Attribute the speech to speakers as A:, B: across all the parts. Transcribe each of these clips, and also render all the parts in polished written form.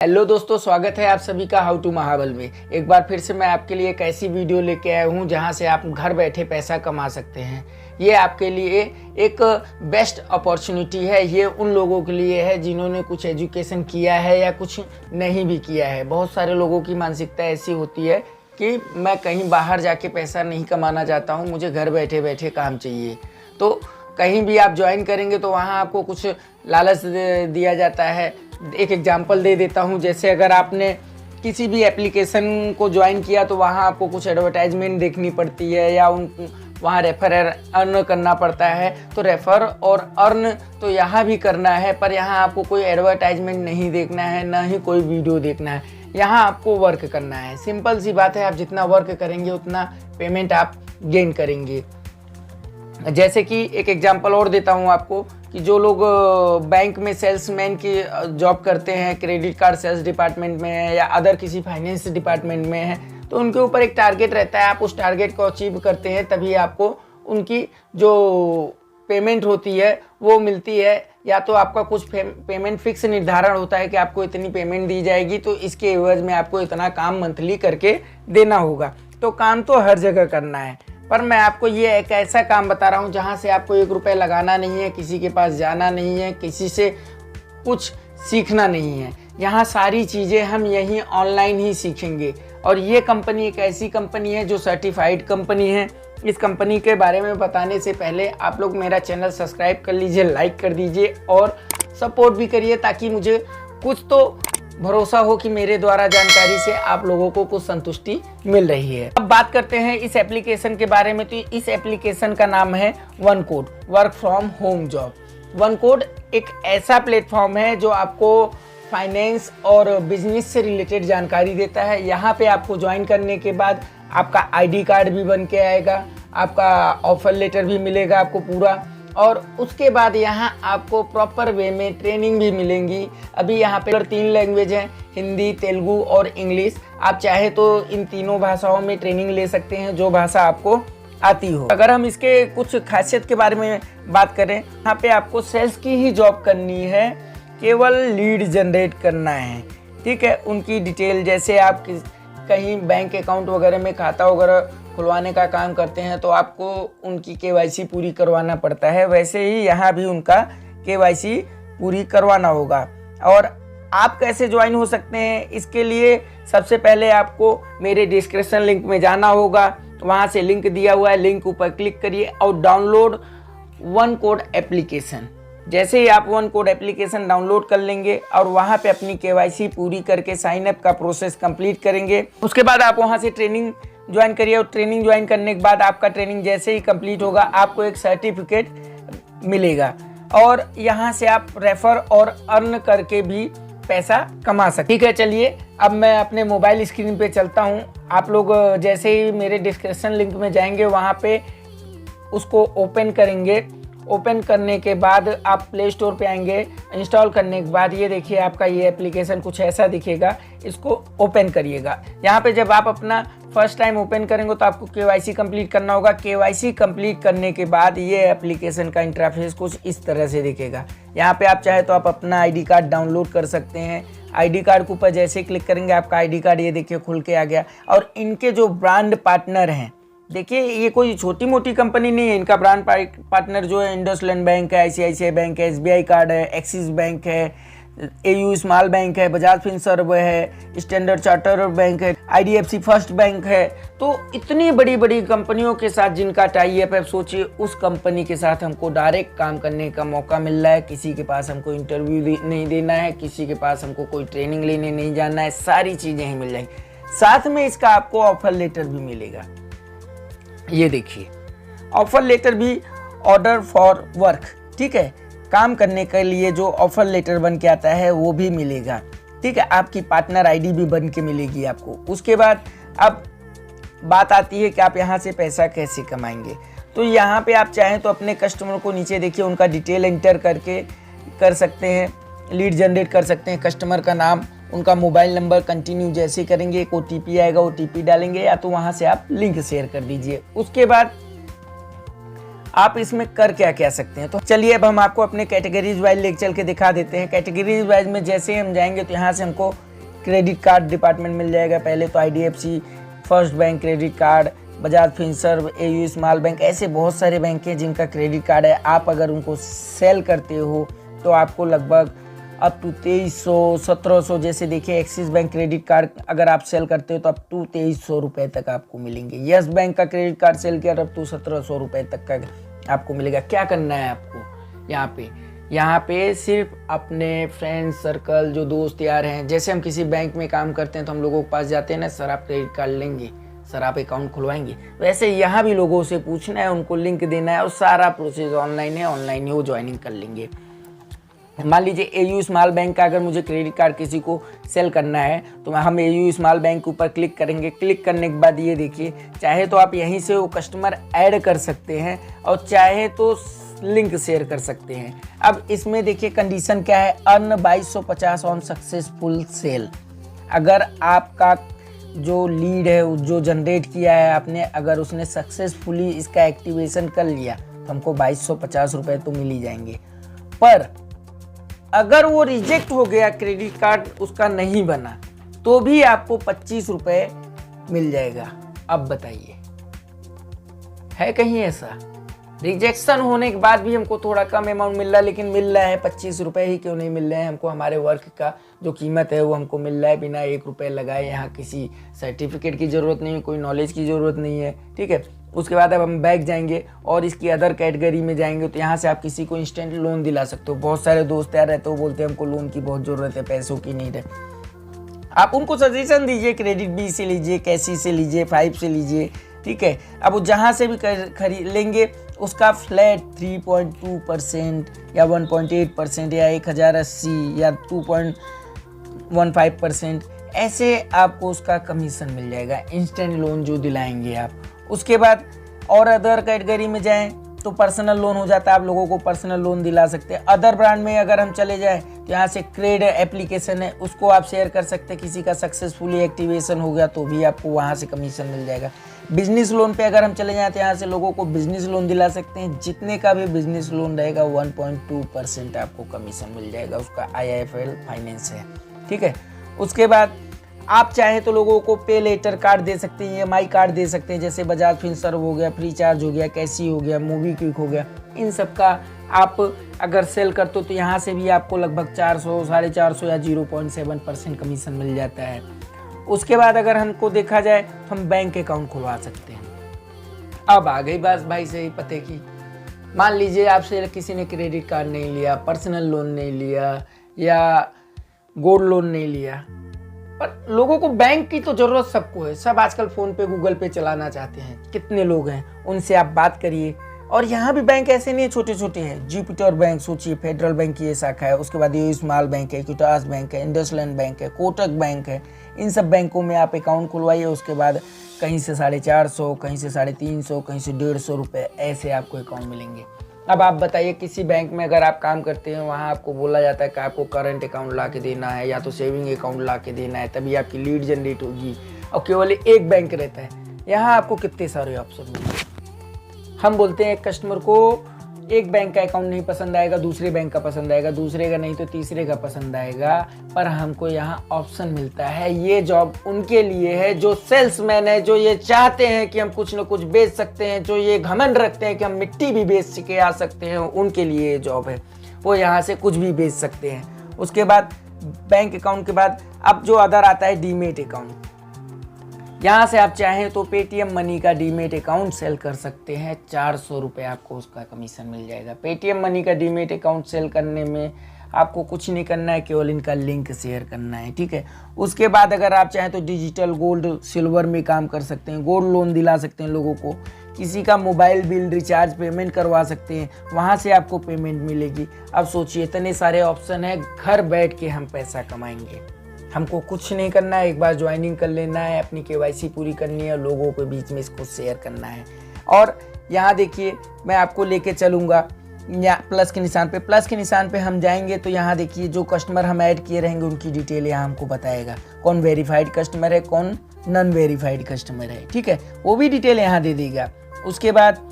A: Hello दोस्तों, स्वागत है आप सभी का हाउ टू महाबल में। एक बार फिर से मैं आपके लिए एक ऐसी वीडियो लेके आया हूँ जहाँ से आप घर बैठे पैसा कमा सकते हैं। ये आपके लिए एक बेस्ट अपॉर्चुनिटी है। ये उन लोगों के लिए है जिन्होंने कुछ एजुकेशन किया है या कुछ नहीं भी किया है। बहुत सारे लोगों की मानसिकता ऐसी होती है कि मैं कहीं बाहर जाके पैसा नहीं कमाना चाहता हूँ, मुझे घर बैठे बैठे काम चाहिए। तो कहीं भी आप ज्वाइन करेंगे तो वहाँ आपको कुछ लालच दिया जाता है। एक एग्जांपल दे देता हूँ, जैसे अगर आपने किसी भी एप्लीकेशन को ज्वाइन किया तो वहाँ आपको कुछ एडवर्टाइजमेंट देखनी पड़ती है या वहाँ रेफर अर्न करना पड़ता है। तो रेफर और अर्न तो यहाँ भी करना है, पर यहाँ आपको कोई एडवर्टाइजमेंट नहीं देखना है, ना ही कोई वीडियो देखना है। यहाँ आपको वर्क करना है। सिंपल सी बात है, आप जितना वर्क करेंगे उतना पेमेंट आप गेन करेंगे। जैसे कि एक एग्जांपल और देता हूँ आपको कि जो लोग बैंक में सेल्समैन की जॉब करते हैं, क्रेडिट कार्ड सेल्स डिपार्टमेंट में है या अदर किसी फाइनेंस डिपार्टमेंट में है, तो उनके ऊपर एक टारगेट रहता है। आप उस टारगेट को अचीव करते हैं तभी आपको उनकी जो पेमेंट होती है वो मिलती है। या तो आपका कुछ पेमेंट फिक्स निर्धारण होता है कि आपको इतनी पेमेंट दी जाएगी, तो इसके एवज में आपको इतना काम मंथली करके देना होगा। तो काम तो हर जगह करना है, पर मैं आपको ये एक ऐसा काम बता रहा हूँ जहाँ से आपको 1 रुपये लगाना नहीं है, किसी के पास जाना नहीं है, किसी से कुछ सीखना नहीं है। यहाँ सारी चीज़ें हम यहीं ऑनलाइन ही सीखेंगे। और ये कंपनी एक ऐसी कंपनी है जो सर्टिफाइड कंपनी है। इस कंपनी के बारे में बताने से पहले आप लोग मेरा चैनल सब्सक्राइब कर लीजिए, लाइक कर दीजिए और सपोर्ट भी करिए, ताकि मुझे कुछ तो भरोसा हो कि मेरे द्वारा जानकारी से आप लोगों को कुछ संतुष्टि मिल रही है। अब बात करते हैं इस एप्लीकेशन के बारे में। तो इस एप्लीकेशन का नाम है one code, work from home job. One code एक ऐसा प्लेटफॉर्म है जो आपको फाइनेंस और बिजनेस से रिलेटेड जानकारी देता है। यहाँ पे आपको ज्वाइन करने के बाद आपका आईडी कार्ड भी बन के आएगा, आपका ऑफर लेटर भी मिलेगा आपको पूरा, और उसके बाद यहाँ आपको प्रॉपर वे में ट्रेनिंग भी मिलेंगी। अभी यहाँ पे 3 लैंग्वेज हैं, हिंदी, तेलुगु और इंग्लिश। आप चाहे तो इन तीनों भाषाओं में ट्रेनिंग ले सकते हैं, जो भाषा आपको आती हो। अगर हम इसके कुछ खासियत के बारे में बात करें, यहाँ पे आपको सेल्स की ही जॉब करनी है, केवल लीड जनरेट करना है। ठीक है, उनकी डिटेल, जैसे आप कहीं बैंक अकाउंट वगैरह में खाता वगैरह खुलवाने का काम करते हैं तो आपको उनकी केवाईसी पूरी करवाना पड़ता है, वैसे ही यहाँ भी उनका केवाईसी पूरी करवाना होगा। और आप कैसे ज्वाइन हो सकते हैं, इसके लिए सबसे पहले आपको मेरे डिस्क्रिप्शन लिंक में जाना होगा। वहाँ से लिंक दिया हुआ है, लिंक ऊपर क्लिक करिए और डाउनलोड वन कोड एप्लीकेशन। जैसे ही आप वन कोड एप्लीकेशन डाउनलोड कर लेंगे और वहाँ पे अपनी केवाईसी पूरी करके साइन अप का प्रोसेस कंप्लीट करेंगे, उसके बाद आप वहाँ से ट्रेनिंग ज्वाइन करिए। और ट्रेनिंग ज्वाइन करने के बाद आपका ट्रेनिंग जैसे ही कंप्लीट होगा आपको एक सर्टिफिकेट मिलेगा और यहाँ से आप रेफर और अर्न करके भी पैसा कमा सकते। ठीक है, चलिए अब मैं अपने मोबाइल स्क्रीन पे चलता हूँ। आप लोग जैसे ही मेरे डिस्क्रिप्शन लिंक में जाएंगे वहाँ पे उसको ओपन करेंगे। ओपन करने के बाद आप प्ले स्टोर पे आएंगे। इंस्टॉल करने के बाद ये देखिए आपका ये एप्लीकेशन कुछ ऐसा दिखेगा, इसको ओपन करिएगा। यहाँ पे जब आप अपना फर्स्ट टाइम ओपन करेंगे तो आपको केवाईसी कंप्लीट करना होगा। केवाईसी कंप्लीट करने के बाद ये एप्लीकेशन का इंटरफेस कुछ इस तरह से दिखेगा। यहाँ पे आप चाहे तो आप अपना आईडी कार्ड डाउनलोड कर सकते हैं। आईडी कार्ड के ऊपर जैसे क्लिक करेंगे आपका आईडी कार्ड ये देखिए खुल के आ गया। और इनके जो ब्रांड पार्टनर हैं, देखिए ये कोई छोटी मोटी कंपनी नहीं है। इनका ब्रांड पार्टनर जो है इंडसलैंड बैंक है, आईसीआईसीआई बैंक है, एसबीआई कार्ड है, एक्सिस बैंक है, एयू स्मॉल बैंक है, बजाज फिनसर्व है, स्टैंडर्ड चार्टर्ड बैंक है, आईडीएफसी फर्स्ट बैंक है। तो इतनी बड़ी बड़ी कंपनियों के साथ जिनका टाई अप है, सोचिए उस कंपनी के साथ हमको डायरेक्ट काम करने का मौका मिल रहा है। किसी के पास हमको इंटरव्यू नहीं देना है, किसी के पास हमको कोई ट्रेनिंग लेने नहीं जाना है, सारी चीज़ें ही मिल जाएंगी। साथ में इसका आपको ऑफर लेटर भी मिलेगा। ये देखिए ऑफर लेटर भी, ऑर्डर फॉर वर्क, ठीक है, काम करने के लिए जो ऑफर लेटर बन के आता है वो भी मिलेगा। ठीक है, आपकी पार्टनर आईडी भी बन के मिलेगी आपको। उसके बाद अब बात आती है कि आप यहाँ से पैसा कैसे कमाएंगे। तो यहाँ पे आप चाहें तो अपने कस्टमर को नीचे देखिए उनका डिटेल एंटर करके कर सकते हैं, लीड जनरेट कर सकते हैं। कस्टमर का नाम, उनका मोबाइल नंबर, कंटिन्यू जैसे करेंगे एक ओटीपी आएगा, ओटीपी डालेंगे या तो वहाँ से आप लिंक शेयर कर दीजिए। उसके बाद आप इसमें कर क्या क्या सकते हैं। तो चलिए अब हम आपको अपने कैटेगरीज वाइज लेके चल के दिखा देते हैं। कैटेगरीज वाइज में जैसे हम जाएंगे तो यहाँ से हमको क्रेडिट कार्ड डिपार्टमेंट मिल जाएगा। पहले तो IDFC first bank credit card, Bajaj Finserv, AU small bank, ऐसे बहुत सारे बैंक हैं जिनका क्रेडिट कार्ड है। आप अगर उनको सेल करते हो तो आपको लगभग अप टू 2300 1700, जैसे देखिए एक्सिस बैंक क्रेडिट कार्ड अगर आप सेल करते हो तो अप टू 2300 रुपये तक आपको मिलेंगे। यस बैंक का क्रेडिट कार्ड सेल किया अप टू 1700 रुपये तक का आपको मिलेगा। क्या करना है आपको यहाँ पे सिर्फ अपने फ्रेंड सर्कल, जो दोस्त यार हैं, जैसे हम किसी बैंक में काम करते हैं तो हम लोगों के पास जाते हैं ना, सर आप क्रेडिट कार्ड लेंगे, सर आप अकाउंट खुलवाएंगे, वैसे यहाँ भी लोगों से पूछना है, उनको लिंक देना है और सारा प्रोसेस ऑनलाइन है, ऑनलाइन ही वो ज्वाइनिंग कर लेंगे। मान लीजिए AU स्मॉल बैंक का अगर मुझे क्रेडिट कार्ड किसी को सेल करना है तो हम AU स्मॉल बैंक के ऊपर क्लिक करेंगे। क्लिक करने के बाद ये देखिए, चाहे तो आप यहीं से वो कस्टमर ऐड कर सकते हैं और चाहे तो लिंक शेयर कर सकते हैं। अब इसमें देखिए कंडीशन क्या है, अर्न 2250 ऑन सक्सेसफुल सेल। अगर आपका जो लीड है, जो जनरेट किया है आपने, अगर उसने सक्सेसफुली इसका एक्टिवेशन कर लिया तो हमको 2250 रुपये तो मिल ही जाएंगे। पर अगर वो रिजेक्ट हो गया, क्रेडिट कार्ड उसका नहीं बना, तो भी आपको 25 रुपये मिल जाएगा। अब बताइए, है कहीं ऐसा? रिजेक्शन होने के बाद भी हमको थोड़ा कम अमाउंट मिल रहा है, लेकिन मिल रहा है 25 रुपये ही क्यों नहीं मिल रहे हैं हमको? हमारे वर्क का जो कीमत है वो हमको मिल रहा है बिना 1 रुपये लगाए। यहाँ किसी सर्टिफिकेट की ज़रूरत नहीं है, कोई नॉलेज की ज़रूरत नहीं है, ठीक है। उसके बाद अब हम बैक जाएंगे और इसकी अदर कैटेगरी में जाएंगे तो यहाँ से आप किसी को इंस्टेंट लोन दिला सकते हो। बहुत सारे दोस्त यार रहते हो, बोलते हैं हमको लोन की बहुत ज़रूरत है, पैसों की नीड है। आप उनको सजेशन दीजिए, क्रेडिट बी से लीजिए, कैसी से लीजिए, 5 से लीजिए, ठीक है। अब वो जहाँ से भी खरीद लेंगे उसका फ्लैट 3.2% या 1.8% या 1080 या 2.15%, ऐसे आपको उसका कमीशन मिल जाएगा, इंस्टेंट लोन जो दिलाएंगे आप। उसके बाद और अदर कैटेगरी में जाएं तो पर्सनल लोन हो जाता है, आप लोगों को पर्सनल लोन दिला सकते हैं। अदर ब्रांड में अगर हम चले जाएं तो यहाँ से क्रेड एप्लीकेशन है, उसको आप शेयर कर सकते हैं। किसी का सक्सेसफुली एक्टिवेशन हो गया तो भी आपको वहाँ से कमीशन मिल जाएगा। बिजनेस लोन पे अगर हम चले जाएं तो यहाँ से लोगों को बिजनेस लोन दिला सकते हैं। जितने का भी बिजनेस लोन रहेगा 1.2% आपको कमीशन मिल जाएगा, उसका IIFL फाइनेंस है, ठीक है। उसके बाद आप चाहें तो लोगों को पे लेटर कार्ड दे सकते हैं, EMI कार्ड दे सकते हैं, जैसे बजाज फिनसर्व हो गया, फ्री चार्ज हो गया, कैसी हो गया, मूवी क्विक हो गया। इन सब का आप अगर सेल करते हो तो यहाँ से भी आपको लगभग 400, 450 या 0.7% कमीशन मिल जाता है। उसके बाद अगर हमको देखा जाए तो हम बैंक अकाउंट खुलवा सकते हैं। अब आ गई बात भाई सही पते की। मान लीजिए आपसे किसी ने क्रेडिट कार्ड नहीं लिया, पर्सनल लोन नहीं लिया या गोल्ड लोन नहीं लिया, पर लोगों को बैंक की तो जरूरत सबको है। सब आजकल फ़ोन पे, गूगल पे चलाना चाहते हैं। कितने लोग हैं, उनसे आप बात करिए। और यहाँ भी बैंक ऐसे नहीं है, छोटे छोटे हैं। जुपिटर बैंक सोचिए, फेडरल बैंक की ये शाखा है। उसके बाद ये स्मॉल बैंक है, इक्विटास बैंक है, इंडसलैंड बैंक है, कोटक बैंक है। इन सब बैंकों में आप अकाउंट खुलवाइए। उसके बाद कहीं से 450, कहीं से 350, कहीं से 150 रुपये, ऐसे आपको अकाउंट मिलेंगे। अब आप बताइए, किसी बैंक में अगर आप काम करते हैं, वहाँ आपको बोला जाता है कि आपको करंट अकाउंट ला के देना है या तो सेविंग अकाउंट ला के देना है, तभी आपकी लीड जनरेट होगी। और केवल एक बैंक रहता है। यहाँ आपको कितने सारे ऑप्शन मिलेंगे। हम बोलते हैं एक कस्टमर को एक बैंक का अकाउंट नहीं पसंद आएगा, दूसरे बैंक का पसंद आएगा, दूसरे का नहीं तो तीसरे का पसंद आएगा, पर हमको यहाँ ऑप्शन मिलता है। ये जॉब उनके लिए है जो सेल्समैन है, जो ये चाहते हैं कि हम कुछ न कुछ बेच सकते हैं, जो ये घमंड रखते हैं कि हम मिट्टी भी बेच के आ सकते हैं, उनके लिए ये जॉब है। वो यहाँ से कुछ भी बेच सकते हैं। उसके बाद बैंक अकाउंट के बाद अब जो अदर आता है डीमेट अकाउंट। यहाँ से आप चाहें तो पेटीएम मनी का डीमेट अकाउंट सेल कर सकते हैं। 400 रुपये आपको उसका कमीशन मिल जाएगा। पेटीएम मनी का डीमेट अकाउंट सेल करने में आपको कुछ नहीं करना है, केवल इनका लिंक शेयर करना है, ठीक है। उसके बाद अगर आप चाहें तो डिजिटल गोल्ड सिल्वर में काम कर सकते हैं, गोल्ड लोन दिला सकते हैं लोगों को, किसी का मोबाइल बिल रिचार्ज पेमेंट करवा सकते हैं, वहाँ से आपको पेमेंट मिलेगी। अब सोचिए, इतने सारे ऑप्शन है, घर बैठ के हम पैसा कमाएंगे। हमको कुछ नहीं करना है, एक बार ज्वाइनिंग कर लेना है, अपनी KYC पूरी करनी है, लोगों के बीच में इसको शेयर करना है। और यहाँ देखिए, मैं आपको लेके चलूँगा या प्लस के निशान पे। प्लस के निशान पे हम जाएंगे तो यहाँ देखिए, जो कस्टमर हम ऐड किए रहेंगे उनकी डिटेल यहाँ हमको बताएगा, कौन वेरीफाइड कस्टमर है, कौन नॉन वेरीफाइड कस्टमर है, ठीक है, वो भी डिटेल यहाँ दे देगा। उसके बाद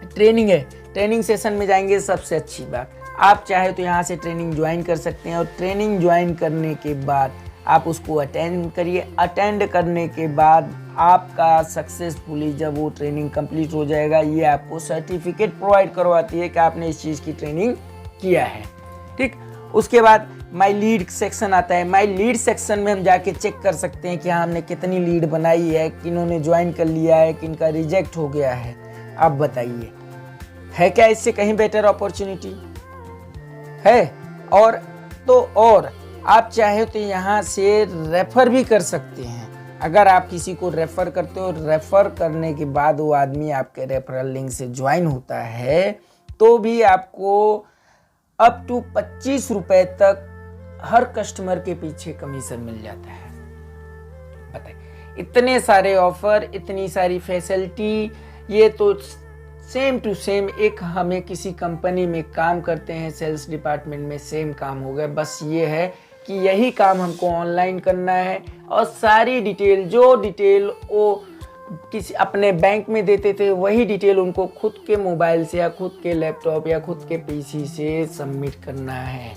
A: ट्रेनिंग है, ट्रेनिंग सेशन में जाएंगे। सबसे अच्छी बात, आप चाहे तो यहाँ से ट्रेनिंग ज्वाइन कर सकते हैं और ट्रेनिंग ज्वाइन करने के बाद आप उसको अटेंड करिए। अटेंड करने के बाद आपका सक्सेसफुली जब वो ट्रेनिंग कंप्लीट हो जाएगा, ये आपको सर्टिफिकेट प्रोवाइड करवाती है कि आपने इस चीज़ की ट्रेनिंग किया है। ठीक, उसके बाद माई लीड सेक्शन आता है। माई लीड सेक्शन में हम जाके चेक कर सकते हैं कि हाँ हमने कितनी लीड बनाई है, किन्होंने ज्वाइन कर लिया है, किनका रिजेक्ट हो गया है। अब बताइए, है क्या इससे कहीं बेटर अपॉर्चुनिटी है? और आप चाहे तो यहाँ से रेफर भी कर सकते हैं। अगर आप किसी को रेफर करते हो, रेफर करने के बाद वो आदमी आपके रेफरल लिंक से ज्वाइन होता है, तो भी आपको अप टू 25 रुपए तक हर कस्टमर के पीछे कमीशन मिल जाता है। बताइए, इतने सारे ऑफर, इतनी सारी फैसिलिटी, ये तो सेम टू सेम एक हमें किसी कंपनी में काम करते हैं सेल्स डिपार्टमेंट में सेम काम हो गया। बस ये है कि यही काम हमको ऑनलाइन करना है और सारी डिटेल, जो डिटेल वो किसी अपने बैंक में देते थे, वही डिटेल उनको खुद के मोबाइल से या खुद के लैपटॉप या खुद के पीसी से सबमिट करना है।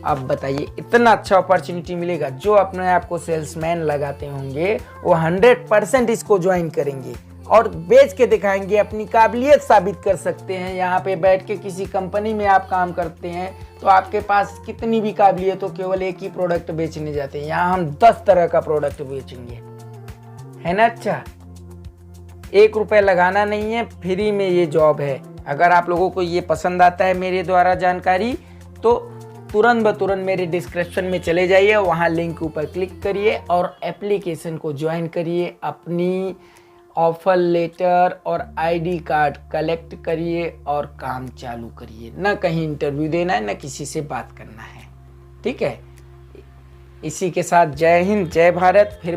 A: अब बताइए, इतना अच्छा अपॉर्चुनिटी मिलेगा। जो अपने आप को सेल्समैन लगाते होंगे वो 100% इसको ज्वाइन करेंगे और बेच के दिखाएंगे, अपनी काबिलियत साबित कर सकते हैं। यहाँ पे बैठ के किसी कंपनी में आप काम करते हैं तो आपके पास कितनी भी काबिलियत हो, केवल एक ही प्रोडक्ट बेचने जाते हैं। यहाँ हम 10 तरह का प्रोडक्ट बेचेंगे, है ना? अच्छा, 1 रुपये लगाना नहीं है, फ्री में ये जॉब है। अगर आप लोगों को ये पसंद आता है मेरे द्वारा जानकारी, तो तुरंत ब तुरंत मेरे डिस्क्रिप्शन में चले जाइए, वहाँ लिंक ऊपर क्लिक करिए और एप्लीकेशन को ज्वाइन करिए। अपनी ऑफर लेटर और आईडी कार्ड कलेक्ट करिए और काम चालू करिए। ना कहीं इंटरव्यू देना है, ना किसी से बात करना है। ठीक है, इसी के साथ जय हिंद, जय भारत। फिर